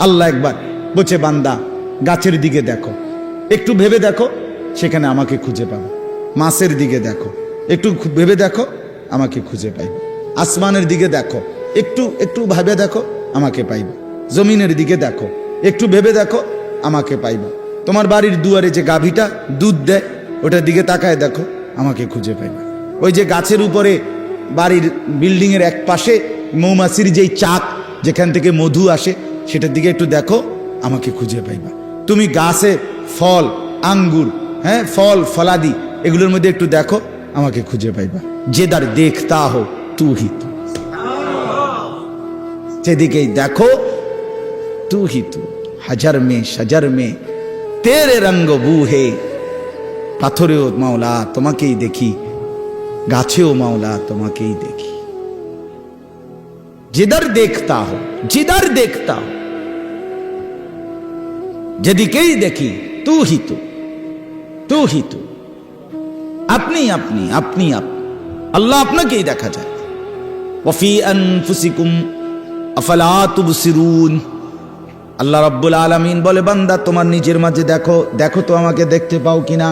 আল্লাহ একবার বলছে, বান্দা গাছের দিকে দেখো, একটু ভেবে দেখো, সেখানে আমাকে খুঁজে পাবে। মাছের দিকে দেখো, একটু ভেবে দেখো, আমাকে খুঁজে পাইবে। আসমানের দিকে দেখো, একটু একটু ভেবে দেখো, আমাকে পাইবে। জমিনের দিকে দেখো, একটু ভেবে দেখো, আমাকে পাইবা। তোমার বাড়ির দুয়ারে যে গাভীটা দুধ দেয়, ওটার দিকে তাকায় দেখো, আমাকে খুঁজে পাইবা। ওই যে গাছের উপরে বাড়ির বিল্ডিংয়ের এক পাশে মৌমাছির যেই চাক, যেখান থেকে মধু আসে, সেটার দিকে একটু দেখো, আমাকে খুঁজে পাইবা। তুমি গাছে ফল, আঙ্গুর, হ্যাঁ, ফল ফলাদি, এগুলোর মধ্যে একটু দেখো, আমাকে খুঁজে পাইবা। যেদার দেখতা হো তু হি তু, যেদিকেই দেখো তু হি তু। হাজার মে সাজার মে তেরে রঙ্গ বু হে। পাথরেও মাওলা তোমাকেই দেখি, গাছেও মাওলা তোমাকেই দেখি। जिधर देखता हो, जिधर देखता हो, যেদিকেই দেখি তু হি তু, তু হি তু। আপনি আপনি আপনি আপনি, আল্লাহ আপনাকেই দেখা যায়। ওয়াফি আনফুসিকুম আফালা তুবসিরুন। আল্লাহ রাব্বুল আলামিন বলে, বান্দা তোমার নিজের মাঝে দেখো, দেখো তো আমাকে দেখতে পাও কিনা।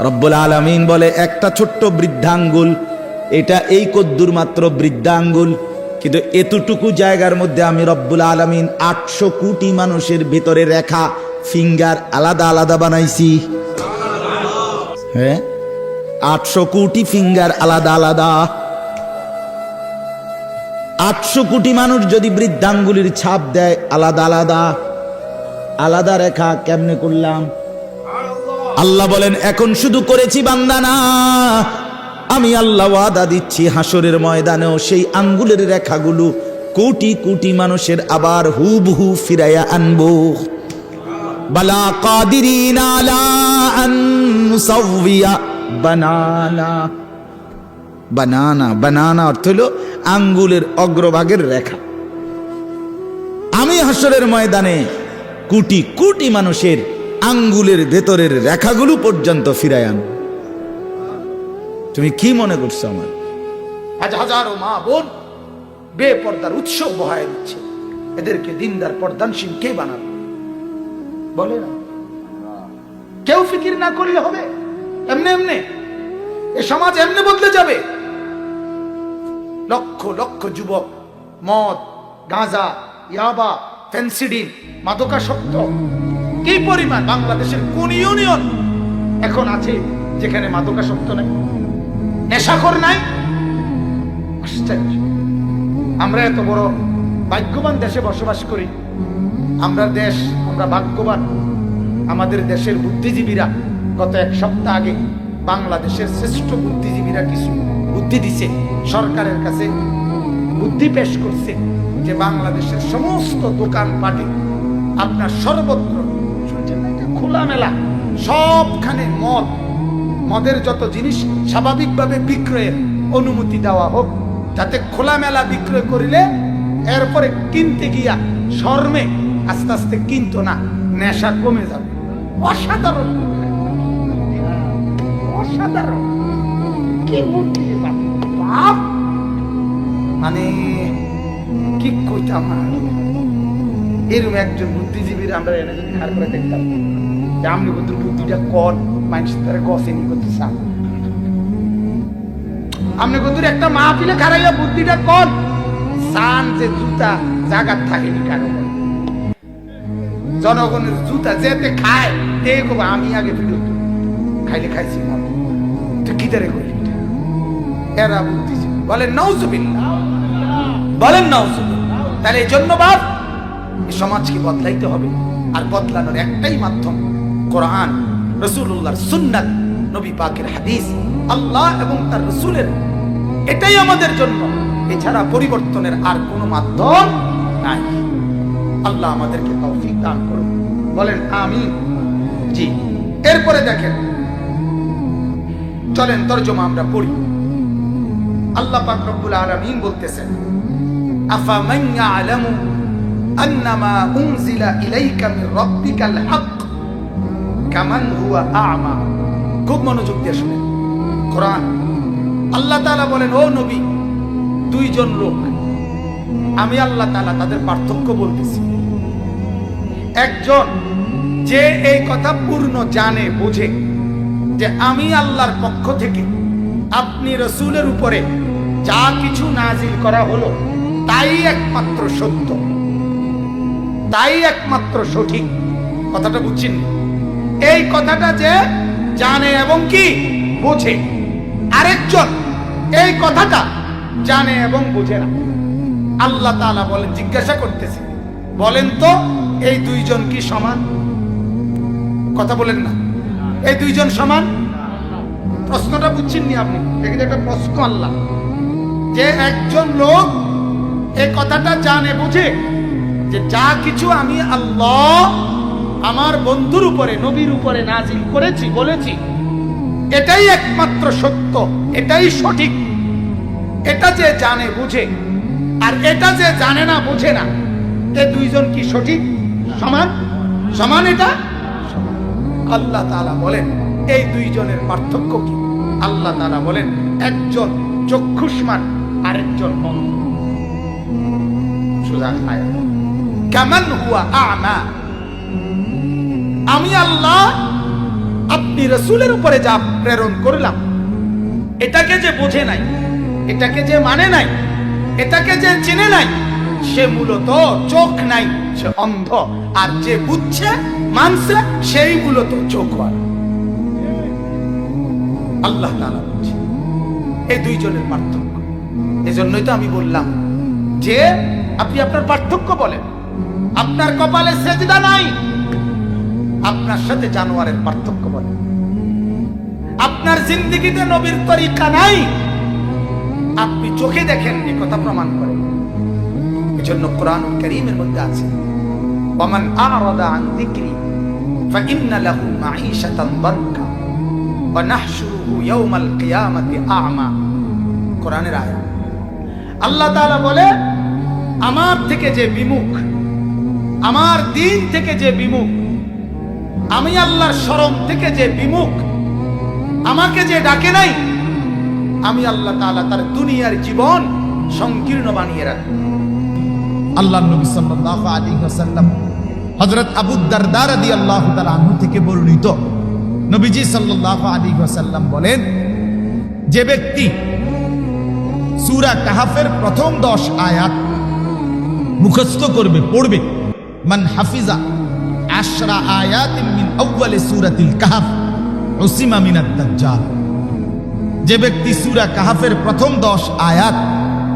রব্বুল আলামিন বলে, একটা ছোট্ট বৃদ্ধাঙ্গুল, এটা এই কদ্দুর মাত্র বৃদ্ধাঙ্গুল, কিন্তু এতটুকু জায়গার মধ্যে আমি রব্বুল আলামিন 800 কোটি মানুষের ভিতরে রেখা ফিঙ্গার আলাদা আলাদা বানাইছি। হ্যাঁ, 800 কোটি ফিঙ্গার আলাদা আলাদা। 800 কোটি মানুষ যদি বৃদ্ধাঙ্গুলির ছাপ দেয় আলাদা আলাদা, আলাদা রেখা কেমনে করলাম? আল্লাহ বলেন, এখন শুধু করেছি বান্দা না, আমি আল্লাহ ওয়াদা দিচ্ছি হাসরের ময়দানেও সেই আঙ্গুলের রেখাগুলো কোটি কোটি মানুষের আবার হুবহু ফিরাইয়া আনবো। বালা কাদিরিন আলা আন নুসাউবিয়া বানানা। বানানা, বানানা অর্থ হলো আঙ্গুলের অগ্রভাগের রেখা। আমি হাসরের ময়দানে কোটি কোটি মানুষের আঙ্গুলের ভেতরের রেখাগুলো পর্যন্ত ফিরাই আনবো। তুমি কি মনে করছো? আমার হাজারো মা বোন বেপর্দার উৎসব বহায় দিচ্ছে, এদেরকে দিনদার পর্দানশীল কে বানাবে? বলে না, কেউ ফিকির না করলে হবে? এমনি এমনি এ সমাজ এমনি বদলে যাবে? লক্ষ লক্ষ যুবক মদ, গাঁজা, ইয়াবা, ফেন্সিডিল, মাদকাসক্ত কি পরিমাণ! বাংলাদেশের কোন ইউনিয়ন এখন আছে যেখানে মাদকাসক্ত নাই, নেশাখোর নাই? আশ্চর্য! আমরা এত বড় ভাগ্যবান দেশে বসবাস করি। আমরা দেশ, আমরা ভাগ্যবান। আমাদের দেশের বুদ্ধিজীবীরা গত এক সপ্তাহ আগে বাংলাদেশের শ্রেষ্ঠ বুদ্ধিজীবীরা কিছু বুদ্ধি দিছে, সরকারের কাছে বুদ্ধি পেশ করছে যে বাংলাদেশের সমস্ত দোকানপাটে আপনার সর্বত্র খোলামেলা সবখানে মদ, মদের যত জিনিস স্বাভাবিকভাবে বিক্রয়ের অনুমতি দেওয়া হোক, যাতে খোলামেলা বিক্রয় করিলে এরপরে কিনতে গিয়া শর্মে আস্তে আস্তে কিনতো না, নেশা কমে যাবে। অসাধারণ, অসাধারণ! কি বুদ্ধি বাপ! মানে কি কইতাম, এরকম একজন বুদ্ধিজীবীর আমরা এনে যদি খার করে দেখতাম যে আমি বুদ্ধিটা কন মানুষ তারা গসেনি করতে চান, আপনি কত একটা মাহফিলে খারাইয়া বুদ্ধিটা কন চান যে জুতা জাগাত থাকেনি কারো, জনগণের জুতা যেতে খায় দেখো আমি আগে ফিরত খাইলে খাইছি না, তুই কি তারে করি? এরা বুদ্ধিজীবী বলেন নাউজুবিল্লাহ, বলেন নাউজুবিল্লাহ। তাহলে এই জন্য বাপ, এই সমাজকে বদলাইতে হবে, আর বদলানোর একটাই মাধ্যম কোরআন, রাসূলুল্লাহর সুন্নাত, নবী পাকের হাদিস, আল্লাহ এবং তার রাসূলের, এটাই আমাদের জন্য। এছাড়া পরিবর্তনের আর কোনো মাধ্যম নাই। আল্লাহ আমাদেরকে তৌফিক দান করুন, বলেন আমিন। জি, এরপরে দেখেন, চলেন তরজমা আমরা পড়ি। আল্লাহ পাক রব্বুল আলামিন বলতেছেন, আফামান ইয়ালামু আন্নামা উনজিলা ইলাইকা মির রাব্বিকাল হক কামান হুয়া আ'মা। খুব মনোযোগ দিয়ে শুনেন কোরআন। আল্লাহ তাআলা বলেন, ও নবী, দুইজন লোক আমি আল্লাহ তাআলা তাদের পার্থক্য বলতেছি। একজন যে এই কথা পূর্ণ জানে, বোঝে যে আমি আল্লাহর পক্ষ থেকে আপনি রসুলের উপরে যা কিছু নাজিল করা হলো তাই একমাত্র সত্য, তাই একমাত্র সঠিক। কথাটা বুঝছেন? এই কথাটা যে জানে এবং কি বোঝে। আরেকজন এই কথাটা জানে এবং বোঝে না। আল্লাহ তাআলা বলেন, জিজ্ঞাসা করতেছে, বলেন তো এই দুইজন কি সমান? কথা বলেন না, এই দুইজন সমান? প্রশ্নটা বুঝছেননি আপনি? দেখেন একটা প্রশ্ন আল্লাহ, যে একজন লোক এই কথাটা জানে, বুঝে যে যা কিছু আমি আল্লাহ আমার বন্ধুর উপরে, নবীর উপরে নাজিল করেছি, বলেছি, এটাই একমাত্র সত্য, এটাই সঠিক। এটা যে জানে, বুঝে, আর এটা যে জানে না, বুঝে না, এই দুইজন কি সঠিক? সমান? সমান? এটা সমান। আল্লাহ তাআলা বলেন এই দুইজনের পার্থক্য কি? আল্লাহ তাআলা বলেন একজন চক্ষুষ্মান, আরেকজন অন্ধ। সোজা আয়াত, কামান হুয়া আ'মা। আমি আল্লাহ আপনি রাসূলের উপরে যা প্রেরণ করলাম, এটাকে যে বোঝে নাই, এটাকে যে মানে নাই, এটাকে যে চিনে নাই, সে মূলত চোখ নাই, সে অন্ধ। আর যে বুঝছে, মানছে, সেই মূলত চোখওয়ালা। আল্লাহ তাআলা বলছেন এই দুইজনের পার্থক্য। এজন্যই তো আমি বললাম যে আপনি আপনার পার্থক্য বলেন। আপনার কপালে সেজদা নাই, আপনার সাথে জানোয়ারের পার্থক্য বলেন। আপনার জিন্দেগিতে নবীর তরিকা নাই, আপনি চোখে দেখেন, এই কথা প্রমাণ করে। এজন্য কোরআন কারীমের মধ্যে আছে, ওয়ামান আ'রাদা আন যিকরি ফাইন্না লাহু মাঈশাতান দানকা ওয়া নাহশুরুহু ইয়াওমাল কিয়ামাতি আ'মা। কোরআনের আয়াত। আল্লাহ তাআলা বলে, আমার থেকে যে বিমুখ, আমার দিন থেকে যে বিমুখ, আমি আল্লাহর শরণ থেকে যে বিমুখ, আমাকে যে ডাকে নাই, আমি আল্লাহ তাআলা তার দুনিয়ার জীবন সংকীর্ণ বানিয়ে রাখি। আল্লাহর নবী সাল্লাল্লাহু আলাইহি ওয়াসাল্লাম হযরত আবু দারদা রাদিয়াল্লাহু তাআলা আনহু থেকে বর্ণিত, নবীজি সাল্লাল্লাহু আলাইহি ওয়াসাল্লাম বলেন, যে ব্যক্তি সূরা কাহফের প্রথম 10 আয়াত মুখস্থ করবে, পড়বে, মান হাফিজা 10 আয়াতিন মিন আউয়ালি সূরাতিল কাহফ উসিমা মিনাদ দাজ্জাল। যে ব্যক্তি সূরা কাহফের প্রথম 10 আয়াত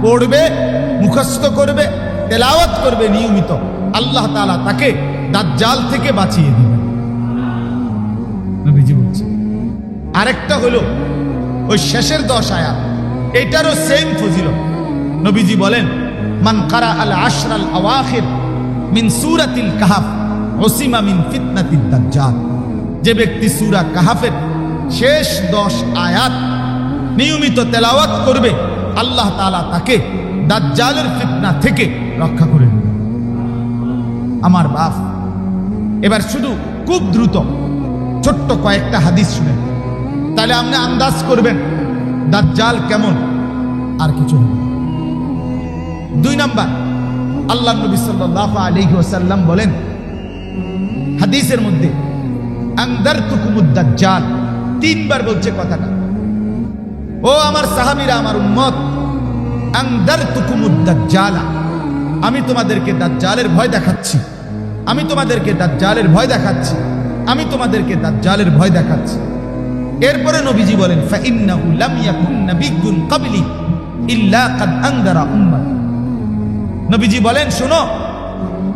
পড়বে, মুখস্থ করবে, তেলাওয়াত করবে নিয়মিত, আল্লাহ তাআলা তাকে দাজ্জাল থেকে বাঁচিয়ে দিবেন। নবীজি বলছেন। আরেকটা হলো ওই শেষের 10 আয়াত, এটারও সেম ফজিলত। নবীজি বলেন, মান কারা আল আশরাল আওয়াখির মিন সূরাতিল কাহফ উসিমা মিন ফিতনাতিদ দাজ্জাল। যে ব্যক্তি সূরা কাহফের শেষ 10 আয়াত নিয়মিত তেলাওয়াত করবে, আল্লাহ তাআলা তাকে দাজ্জালের ফিতনা থেকে রক্ষা করে নেবেন। আমার বাপ, এবার শুধু খুব দ্রুত ছোট্ট কয়েকটা হাদিস শুনেন, তাহলে আপনি আন্দাজ করবেন দাজ্জাল কেমন, আর কিছু হবে। 2 নাম্বার, আল্লাহ নবী সাল্লাল্লাহু আলাইহি ওয়াসাল্লাম বলেন হাদিসের মধ্যে, আনদারতুকুমুদ দাজ্জাল, 3 বার বলছে কথাটা। ও আমার সাহাবীরা, আমার উম্মত, আনদারতুকুমুদ দাজ্জালা, আমি তোমাদেরকে দাজ্জালের ভয় দেখাচ্ছি, আমি তোমাদেরকে দাজ্জালের ভয় দেখাচ্ছি, আমি তোমাদেরকে দাজ্জালের ভয় দেখাচ্ছি। এরপরে নবীজি বলেন, ফাইন্নাহু লাম ইয়াকুন নাবিয়্যুন ক্বাবলি ইল্লা কাদ আনদারা উম্মাহ। নবীজি বলেন, শোনো,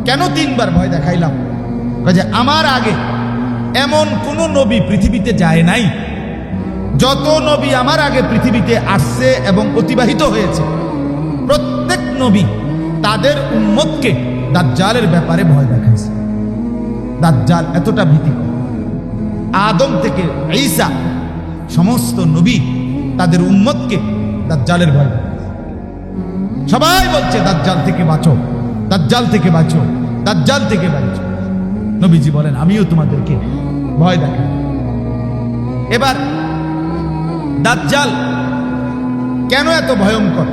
কেন 3 বার ভয় দেখাইলাম? যে আমার আগে এমন কোন নবী পৃথিবীতে যায় নাই, যত নবী আমার আগে পৃথিবীতে আসছে এবং অতিবাহিত হয়েছে, প্রত্যেক নবী তাদের উম্মতকে দাজ্জালের ব্যাপারে ভয় দেখাইছে। দাজ্জাল এতটা ভীতিকর। আদম থেকে ঈসা সমস্ত নবী তাদের উম্মতকে দাজ্জালের ভয় দেখাইছে। সবাই বলছে দাজ্জাল থেকে বাঁচো, দাজ্জাল থেকে বাঁচো, দাজ্জাল থেকে বাঁচো। নবীজি বলেন, আমিও তোমাদেরকে ভয় দেখাই। এবার দাজ্জাল কেন এত ভয়ঙ্কর?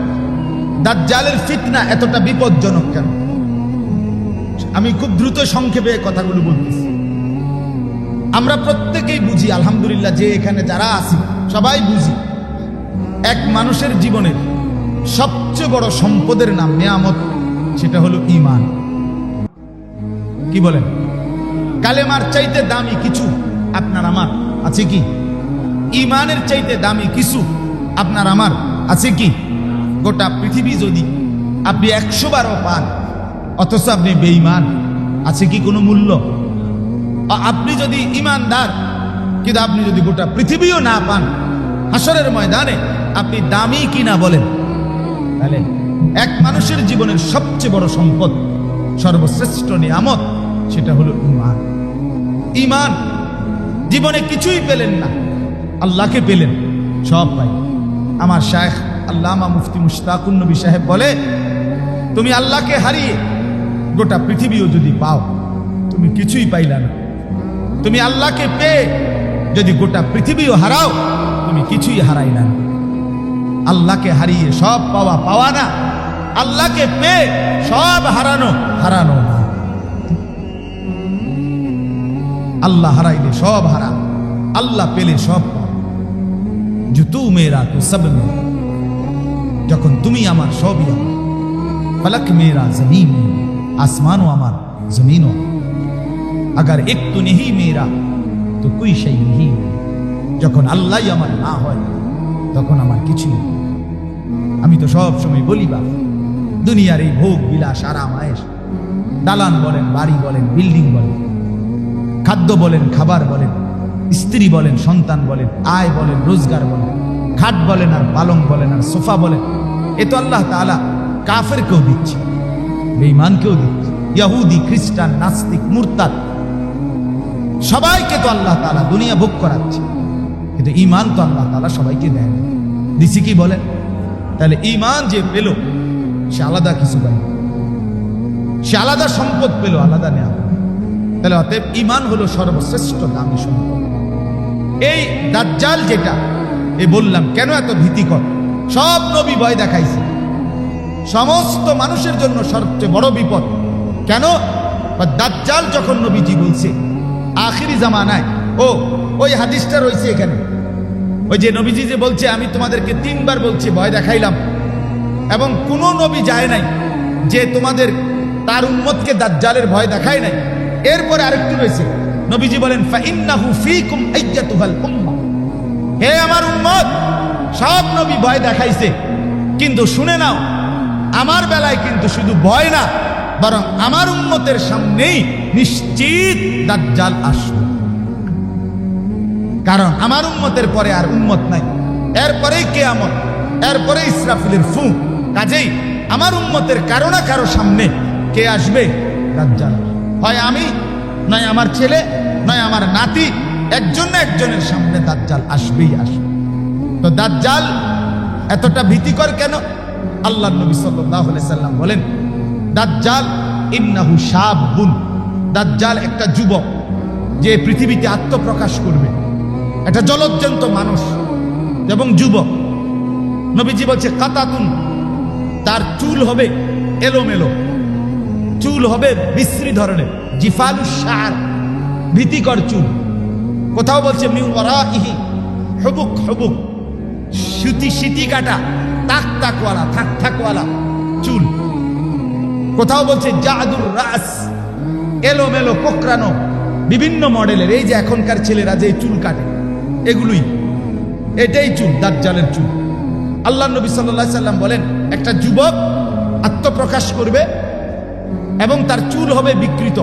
দাজ্জালের ফিতনা এতটা বিপজ্জনক কেন? আমি খুব দ্রুত সংক্ষেপে কথাগুলো বলতেছি। আমরা প্রত্যেকেই বুঝি, আলহামদুলিল্লাহ, যে এখানে যারা আছি সবাই বুঝি, এক মানুষের জীবনের সবচেয়ে বড় সম্পদের নাম নিয়ামত, সেটা হলো ঈমান। কি বলেন? কালেমার চাইতে দামি কিছু আপনার আমার আছে কি? ঈমানের চাইতে দামি কিছু আপনার আমার আছে কি? গোটা পৃথিবী যদি আপনি 100 বারও পান, অথচ আপনি বেঈমান, আছে কি কোনো মূল্য? আপনি যদি ঈমানদার কিন্তু আপনি যদি গোটা পৃথিবীও না পান, হাসরের ময়দানে আপনি দামি কিনা বলেন? তাহলে এক মানুষের জীবনের সবচেয়ে বড় সম্পদ, সর্বশ্রেষ্ঠ নিয়ামত, সেটা হলো ঈমান। ঈমান, জীবনে কিছুই পেলেন না, আল্লাহকে পেলেন, সব পাই। আমার শায়েখ আল্লামা মুফতি মুশতাকুন নবী সাহেব বলে, তুমি আল্লাহকে হারিয়ে গোটা পৃথিবীও যদি পাও, তুমি কিছুই পাইলা না। তুমি আল্লাহকে পেয়ে যদি গোটা পৃথিবীও হারাও, তুমি কিছুই হারাইলা না। আল্লাহকে হারিয়ে সব পাওয়া পাওয়া না, আল্লাহকে পেয়ে সব হারানো হারানো না। আল্লাহ হারাইলে সব হারা, আল্লাহ পেলে সব পাওয়া। जो तू मेरा तो सब मेरा, যখন তুমি আমার সবই আমার। फलक मेरा जमीन में, आसमानो আমার जमीनो, अगर एक तो नहीं मेरा तो कोई शै नहीं। যখন আল্লাহই আমার না হয় তখন আমার কিছুই নেই। আমি তো সব সময় বলি, বা দুনিয়ার এই ভোগ বিলাস আরাম আয়েশ, দালান বলেন, বাড়ি বলেন, বিল্ডিং বলেন, খাদ্য বলেন, খাবার বলেন, স্ত্রী বলেন, সন্তান বলেন, আয় বলেন, রোজগার বলেন, খাট বলেন আর পালং বলেন আর সোফা বলেন, এ তো আল্লাহ তাআলা কাফেরকেও দিচ্ছে, বেঈমানকেও দিচ্ছে, ইহুদি, খ্রিস্টান, নাস্তিক, মুরতাদ, সবাইকে তো আল্লাহ তাআলা দুনিয়া ভোগ করাচ্ছে। কিন্তু ঈমান তো আল্লাহ তাআলা সবাইকে দেন, দিছি কি বলেন? তাহলে ঈমান যে পেল, সে আলাদা কিছু পাই, সে আলাদা সম্পদ পেল, আলাদা নেয়া। তাহলে অতএব ঈমান হলো সর্বশ্রেষ্ঠ দামি সম্পদ। এই দাজ্জাল যেটা বললাম, কেন এত ভীতিকর? সব নবী ভয় দেখাইছে, সমস্ত মানুষের জন্য সবচেয়ে বড় বিপদ। কেন? দাজ্জাল যখন নবীজি বলছে আখিরি জামানায়, ওই হাদিসটা রয়েছে এখানে, ওই যে নবীজি যে বলছে, আমি তোমাদেরকে 3 বার বলছি, ভয় দেখাইলাম, এবং কোন নবী যায় নাই যে তোমাদের তার উম্মতকে দাজ্জালের ভয় দেখায় নাই। এরপরে আরেকটু রয়েছে, নবীজি বলেন, ফাইন্নাহু ফীকুম আইয়াতুহাল উম্মাহ, হে আমার উম্মত, সব নবী ভয় দেখাইছে, কিন্তু শুনে নাও, আমার বেলায় কিন্তু শুধু ভয় না, বরং আমার উম্মতের সামনেই নিশ্চিত দাজ্জাল আসবে। কারণ আমার উম্মতের পরে আর উম্মত নাই, এরপরেই কিয়ামত, এরপরে ইসরাফিলের ফুঁক। কাজেই আমার উম্মতের কারো না কারো সামনে কে আসবে? দাজ্জাল। হয় আমি, নয় আমার ছেলে, নয় আমার নাতি, একজন না একজনের সামনে দাজ্জাল আসবেই আসবে। তো দাজ্জাল এতটা ভীতিকর কেন? আল্লাহর নবী সাল্লাল্লাহু আলাইহি সাল্লাম বলেন, দাজ্জাল ইন্নাহু শাবুন, দাজ্জাল একটা যুবক যে পৃথিবীতে আত্মপ্রকাশ করবে, একটা জলজ্জন্ত মানুষ এবং যুবক। নবীজি বলছে, কাতাতুন, তার চুল হবে এলোমেলো, চুল হবে বিশ্রী ধরনের, জিফালুশ শার, ভীতিকর চুল। কোথাও বলছে মিন ওয়ারাইহি হুবুক হুবুক, সিটি কাটা, তাক তাকওয়ালা, থাক থাকওয়ালা চুল। কোথাও বলছে জাদুর রাস, এলোমেলো কোকড়ানো বিভিন্ন মডেলের, এই যে এখনকার ছেলেরা যে চুল কাটে, এগুলোই, এটাই চুল, দাজ্জালের চুল। আল্লাহ নবী সাল্লাল্লাহু আলাইহি সাল্লাম বলেন, একটা যুবক আত্মপ্রকাশ করবে এবং তার চুল হবে বিকৃত,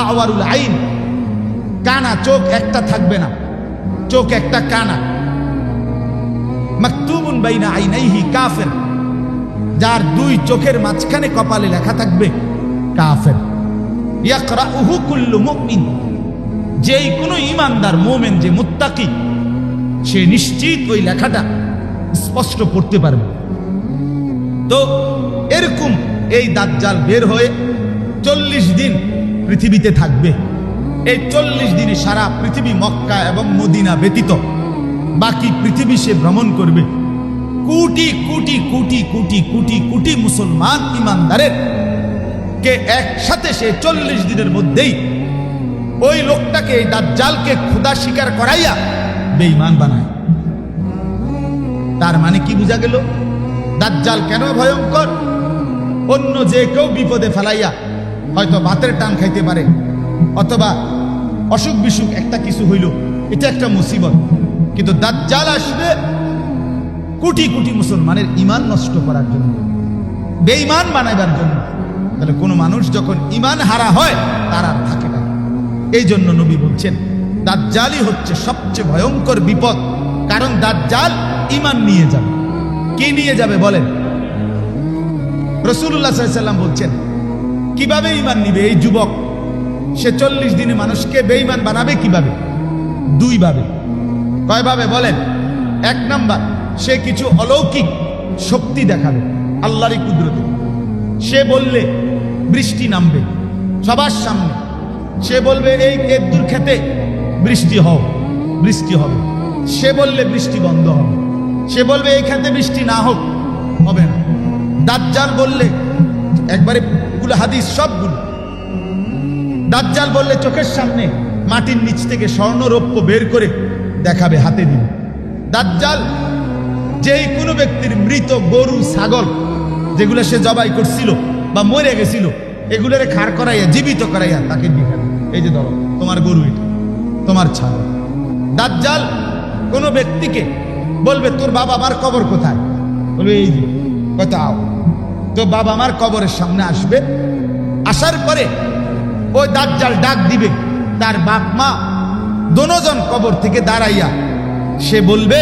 আওয়ারুল আইন, কানা, চোখ একটা থাকবে না, চোখ একটা কানা, মাকতুবুন বাইনা আইনাইহি কাফির, যার 2 চোখের মাঝখানে কপালে লেখা থাকবে কাফের। ইয়াকরাউহু কুল্লু মুমিন, যেই কোনো ঈমানদার মুমিন, যে মুত্তাকি, সে নিশ্চিত ওই লেখাটা স্পষ্ট পড়তে পারবে। তো এরকম এই দাজ্জাল বের হয়ে 40 দিন পৃথিবীতে থাকবে। এই 40 দিনে সারা পৃথিবী, মক্কা এবং মদিনা ব্যতীত বাকি পৃথিবী সে ভ্রমণ করবে। কোটি কোটি কোটি কোটি কোটি কোটি মুসলমান ইমানদারের কে একসাথে সে 40 দিনের মধ্যেই ওই লোকটাকে, এই দাজ্জালকে খোদা স্বীকার করাইয়া বেঈমান বানায়। তার মানে কি বোঝা গেল? দাজ্জাল কেন ভয়ঙ্কর? অন্য যে কেউ বিপদে ফেলাইয়া হয়তো ভাতের টান খাইতে পারে, অথবা অসুখ বিসুখ একটা কিছু হইল, এটা একটা মুসিবত। কিন্তু দাজ্জাল আসবে কোটি কোটি মুসলমানের ঈমান নষ্ট করার জন্য, বেঈমান বানাইবার জন্য। তাহলে কোনো মানুষ যখন ঈমান হারা হয় তার আর থাকে না। এই জন্য নবী বলছেন দাজ্জালই হচ্ছে সবচেয়ে ভয়ঙ্কর বিপদ। কারণ দাজ্জাল ঈমান নিয়ে যাবে। কি নিয়ে যাবে বলেন? রাসূলুল্লাহ সাল্লাল্লাহু আলাইহি ওয়াসাল্লাম বলছেন কিভাবে ঈমান নিবে এই যুবক? সে 40 দিনে মানুষকে বেঈমান বানাবে কিভাবে? দুইভাবে। কয়ভাবে বলেন? এক নাম্বার, সে কিছু অলৌকিক শক্তি দেখাবে আল্লাহরই কুদরতে। সে বললে বৃষ্টি নামবে সবার সামনে। সে বলবে এই এদ্দুর খেতে বৃষ্টি হও, বৃষ্টি হবে। সে বললে বৃষ্টি বন্ধ হবে। সে বলবে এই খেতে বৃষ্টি না হোক, হবে না। দাজ্জাল বললে একবারে গুলো হাদিস সবগুলো। দাজ্জাল বললে চোখের সামনে মাটির নিচ থেকে স্বর্ণ রৌপ্য বের করে দেখাবে, হাতে দিবে। দাজ্জাল যেই কোনো ব্যক্তির মৃত গরু ছাগল যেগুলো সে জবাই করছিল বা মরে গেছিল, এগুলোরে খাড় করাইয়া জীবিত করাইয়া তাকে দেখাবে, এই যে ধরো তোমার গরু, এটা তোমার ছাগল। দাজ্জাল কোনো ব্যক্তিকে বলবে তোর বাবা মার কবর কোথায়? বলবে এই যে। কোথাও? তো বাবা মার কবরের সামনে আসবে। আসার পরে ওই দাজ্জাল ডাক দিবে তার বাপ মা দোনোজন কবর থেকে দাঁড়াইয়া। সে বলবে,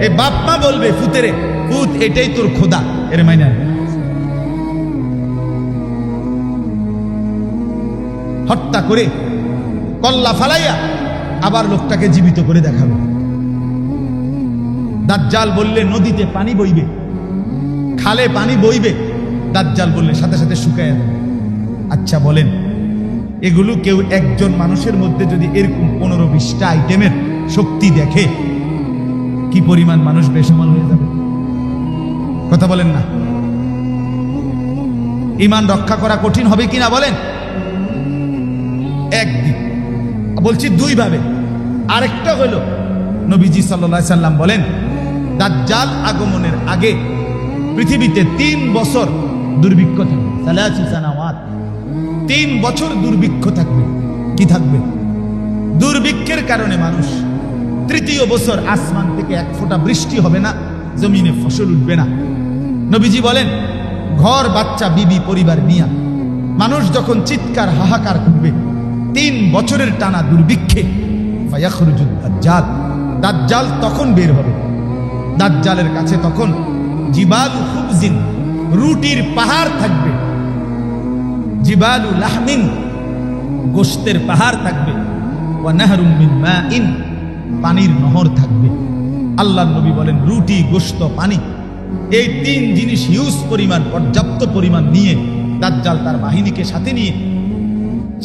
এই বাপ মা বলবে ফুতেরে, ফুত এটাই তোর খোদা, এর মাইনা হত্যা করে কল্লা ফালাইয়া আবার লোকটাকে জীবিত করে দেখাবে। দাজ্জাল বললে নদীতে পানি বইবে, খালে পানি বইবে। দাজ্জাল বললে সাথে সাথে শুকায় যাবে। আচ্ছা বলেন, এগুলো কেউ একজন মানুষের মধ্যে যদি এরকম 15-20টা আইটেমের শক্তি দেখে, কি পরিমাণ মানুষ বেসামাল হয়ে যাবে? কথা বলেন না? ঈমান রক্ষা করা কঠিন হবে কিনা বলেন? একদিক বলছি, দুইভাবে। আরেকটা হলো নবীজি সাল্লাল্লাহু আলাইহি সাল্লাম বলেন দাজ্জাল আগমনের আগে পৃথিবীতে 3 বছর দুর্ভিক্ষ থাকবে। 3 বছর দুর্ভিক্ষ থাকবে। কি থাকবে? দুর্ভিক্ষের কারণে মানুষ, 3য় বছর আসমান থেকে 1 ফোঁটা বৃষ্টি হবে না, জমিনে ফসল উঠবে না। নবীজি বলেন ঘর বাচ্চা বিবি পরিবার নিয়ে মানুষ যখন চিৎকার হাহাকার করবে 3 বছরের টানা দুর্ভিক্ষে, ফায়াখরুজুদ দাজ্জাল, দাজ্জাল তখন বের হবে। দাজ্জালের কাছে তখন জিবালু খুবজিন, রুটির পাহাড় থাকবে। জিবালু লাহমিন, গোশতের পাহাড় থাকবে। ওয়া নাহরুম মিন মাইন, পানির নহর থাকবে। আল্লাহর নবী বলেন রুটি, গোশত, পানি, এই 3 জিনিস হিউজ পরিমাণ, পর্যাপ্ত পরিমাণ নিয়ে দাজ্জাল তার বাহিনীকে সাথে নিয়ে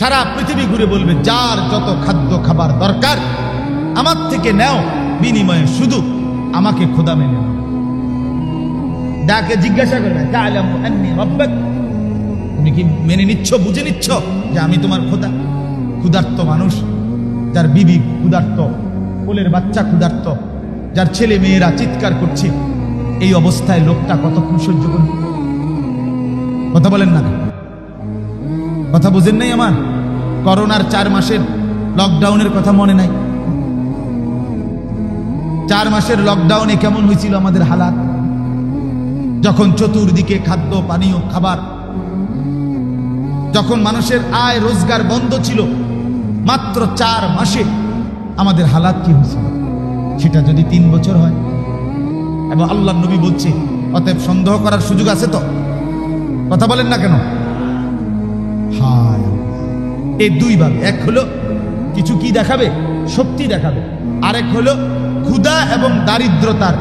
সারা পৃথিবী ঘুরে বলবে যার যত খাদ্য খাবার দরকার আমার থেকে নাও, বিনিময়ে শুধু আমাকে খোদা মেনে নাও। ডাকে জিজ্ঞাসা করবে তাআলামু আন্নী রাব্বাক, তুমি কি মেনে নিচ্ছ, বুঝে নিচ্ছ যে আমি তোমার খোদা? ক্ষুধার্ত মানুষ, যার বিবি ক্ষুধার্ত, কোলের বাচ্চা ক্ষুধার্ত, যার ছেলে মেয়েরা চিৎকার করছে, এই অবস্থায় লোকটা কতক্ষণ সহ্য করবে? কথা বলেন না? কথা বুঝেন নাই আমার? করোনার 4 মাসের লকডাউনের কথা মনে নাই? 4 মাসের লকডাউনে কেমন হয়েছিল আমাদের হালাত? যখন চতুর্দিকে খাদ্য পানীয় খাবার, যখন মানুষের আয় রোজগার বন্ধ ছিল, মাত্র 4 মাসে আমাদের হালাত কি হয়েছিল? সেটা যদি 3 বছর হয়। এবং আল্লাহর নবী বলছে অতএব সন্দেহ করার সুযোগ আছে তো? কথা বলেন না কেন? হায়, এই দুইভাবে, এক হলো কিছু কি দেখাবে, শক্তি দেখাবে, আরেক হলো ক্ষুধা এবং দারিদ্রতার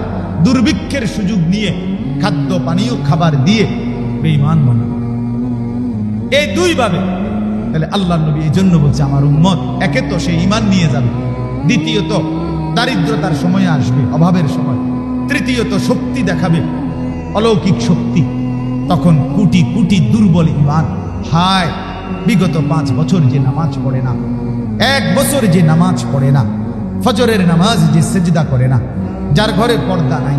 দুর্ভিক্ষের সুযোগ নিয়ে খাদ্য পানীয় খাবার দিয়ে বেঈমান বানাবে। এই দুইভাবে। তাহলে আল্লাহর নবী এই জন্য বলছে আমার উম্মত, একে তো সে ঈমান নিয়ে যাবে, দ্বিতীয়ত দারিদ্রতার সময় আসবে, অভাবের সময়, তৃতীয়ত শক্তি দেখাবে, অলৌকিক শক্তি। তখন কোটি কোটি দুর্বল ঈমান, হায় বিগত 5 বছর যে নামাজ পড়ে না, 1 বছর যে নামাজ পড়ে না, ফজরের নামাজ যে সেজদা করে না, যার ঘরে পর্দা নাই,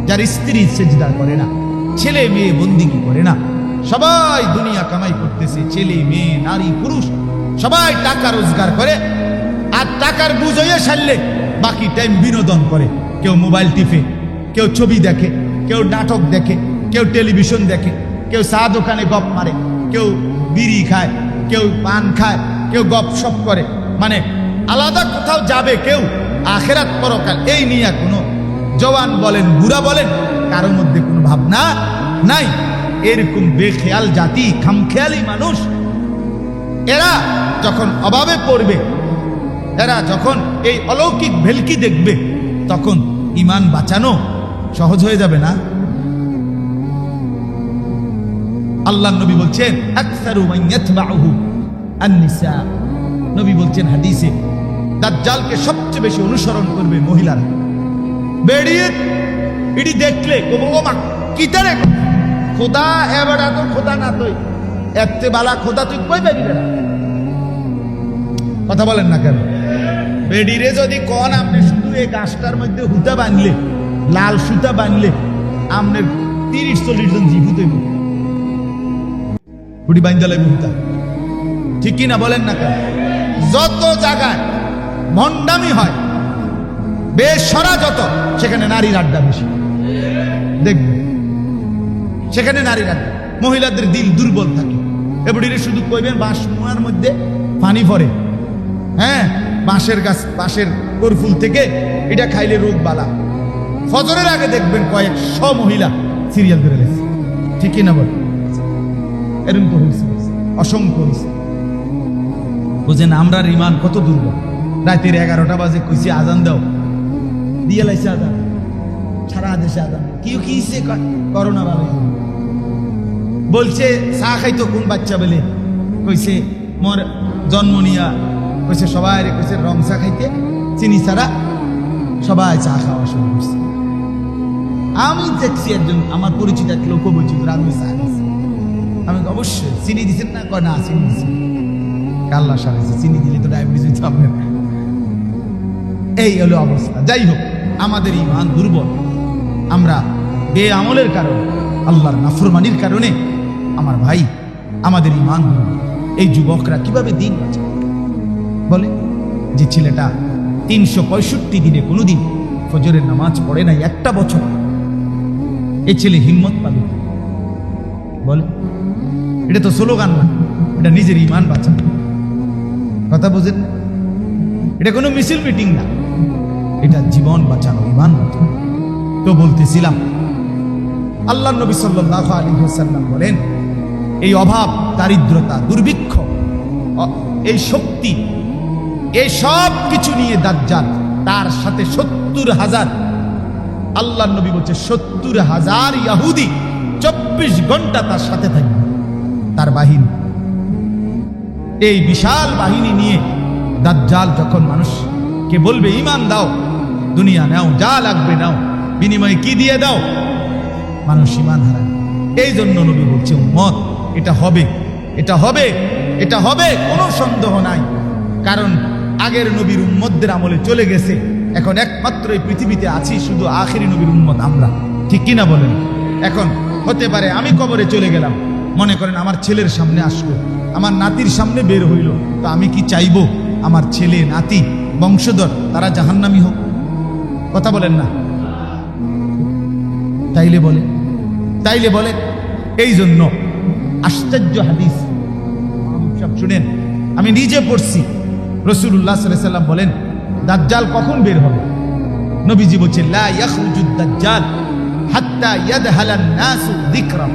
যার স্ত্রী সেজদা করে না, ছেলে মেয়ে বন্দিগি করে না, সবাই দুনিয়া কামাই করতেছে, ছেলে মেয়ে নারী পুরুষ সবাই টাকা রোজগার করে, আর টাকার বুঝ হয়ে সারলে বাকি টাইম বিনোদন করে। কেউ মোবাইল টিপে, কেউ ছবি দেখে, কেউ নাটক দেখে, কেউ টেলিভিশন দেখে, কেউ চা দোকানে গপ মারে, কেউ বিড়ি খায়, কেউ পান খায়, কেউ গপসপ করে। মানে আলাদা কোথাও যাবে কেউ, আখেরাত পরকাল এই নিয়ে কোনো জওয়ান বলেন বুড়া বলেন কারোর মধ্যে কোনো ভাবনা নাই। এরকম বেখেয়াল জাতি, খামখেয়ালি মানুষ, এরা যখন অভাবে পড়বে, এরা যখন এই অলৌকিক ভেলকি দেখবে, তখন ঈমান বাঁচানো সহজ হয়ে যাবে না? আল্লাহ নবী বলছেন আকসারু মান ইয়াতবাউহু আন-নিসা। নবী বলছেন হাদিসে, দাজ্জালকে সবচেয়ে বেশি অনুসরণ করবে মহিলারা। বেড়িয়ে এটি দেখলে কবো ও মা কিতারে খোদা এবারে তো খোদা না তুই এতে বালা খোদা তুই কই পাবি না? কথা বলেন না কেন? বেডিরে যদি কোন আপনি শুধু এই গাছটার মধ্যে হুতা বাঁধলে, লাল সুতা বাঁধলে আপনার 30-40 জন জীবিত হইব। হুটি বাঁধলে হুতা, ঠিক কিনা বলেন না কেন? যত জায়গায় ভণ্ডামি হয়, বেসরা যত, সেখানে নারীর আড্ডা বেশি দেখবে, সেখানে নারীর আড্ডা। মহিলাদের দিল দুর্বল থাকে, এবারে শুধু কইবেন বাঁশ মুয়ার মধ্যে পানি পড়ে, হ্যাঁ বাঁশের গাছ, বাঁশের কর্ফুল থেকে এটা খাইলে রোগ বালা। ফজরের আগে দেখবেন 100 মহিলা সিরিয়াল করে গেছে, ঠিক কিনা বল? এরকম তো হয়েছে, অসংখ্য হয়েছে। বুঝেন আমরা ঈমান কত দুর্বল। রাতের 11টা বাজে কইছি আজান দাও, দিয়ে লাইছে আজান, সারা দেশে আজান। কেউ কি করোনা ভালো বলছে, চা খাইতো কোন বাচ্চা বলে কইছে মোর জন্ম নিয়া, কইছে সবাই কইছে রং চা খাইতে, চিনি ছাড়া সবাই চা খাওয়া শুরু করছে। আমি দেখছি একজন আমার পরিচিত এক লোক বলছি আমি চা খাইছি। আমি অবশ্যই চিনি দিচ্ছেন না? কয় না চিনি দিচ্ছি। কাল্লা সারাইছে, চিনি দিলে তো ডায়াবেটিস হইতে হবে। এই হলো অবস্থা। যাই হোক, আমাদের ঈমান দুর্বল। আমরা বেআমলের কারণে, আল্লাহর নাফরমানির কারণে আমার ভাই আমাদের ঈমান দুর্বল। এই যুবকরা কিভাবে দিন বাঁচাবে বলে? যে ছেলেটা 365 দিনে কোনোদিন ফজরের নামাজ পড়ে নাই, একটা বছর, এই ছেলে হিম্মত পাবে বলে? এটা তো স্লোগান না, এটা নিজের ঈমান বাঁচানো। কথা বুঝেন? এটা কোনো মিছিল মিটিং না, এটা জীবন বাঁচানো, ঈমান বাঁচানো। তো বলতেছিলাম, আল্লাহ নবী সাল্লাল্লাহু আলাইহি ওয়াসাল্লাম বলেন, এই অভাব, দারিদ্রতা, দুর্ভিক্ষ, এই শক্তি, এই সব কিছু নিয়ে দাজ্জাল, তার সাথে 70,000, আল্লাহ নবী বলছে 70,000 ইহুদি 24 ঘন্টা তার সাথে থাকবে, তার বাহিনী। এই বিশাল বাহিনী নিয়ে দাজ্জাল যখন মানুষকে বলবে ঈমান দাও, দুনিয়া নাও, যা লাগবে নাও, বিনিময়ে কি দিয়ে দাও, মানুষ ঈমান হারায়। এই জন্য নবী বলছে উম্মত এটা হবে, এটা হবে, এটা হবে, কোনো সন্দেহ নাই। কারণ আগের নবীর উম্মতদের আমলে চলে গেছে, এখন একমাত্র এই পৃথিবীতে আছি শুধু আখেরি নবীর উম্মত আমরা, ঠিক কিনা বলেন? এখন হতে পারে আমি কবরে চলে গেলাম, মনে করেন আমার ছেলের সামনে আসলো, আমার নাতির সামনে বের হইল, তো আমি কি চাইবো আমার ছেলে, নাতি, বংশধর তারা জাহান্নামী হোক? কথা বলেন না? তাইলে বলে, তাইলে বলে। এই জন্য আশ্চর্য হাদিস সব শুনেন, আমি নিজে পড়ছি। রাসূলুল্লাহ সাল্লাল্লাহু আলাইহি ওয়াসাল্লাম বলেন, দাজ্জাল কখন বের হবে? নবীজি বলছেন, লা ইয়াখরুজুদ দাজ্জাল হাত্তা ইয়াদহালান নাসু যিকরা।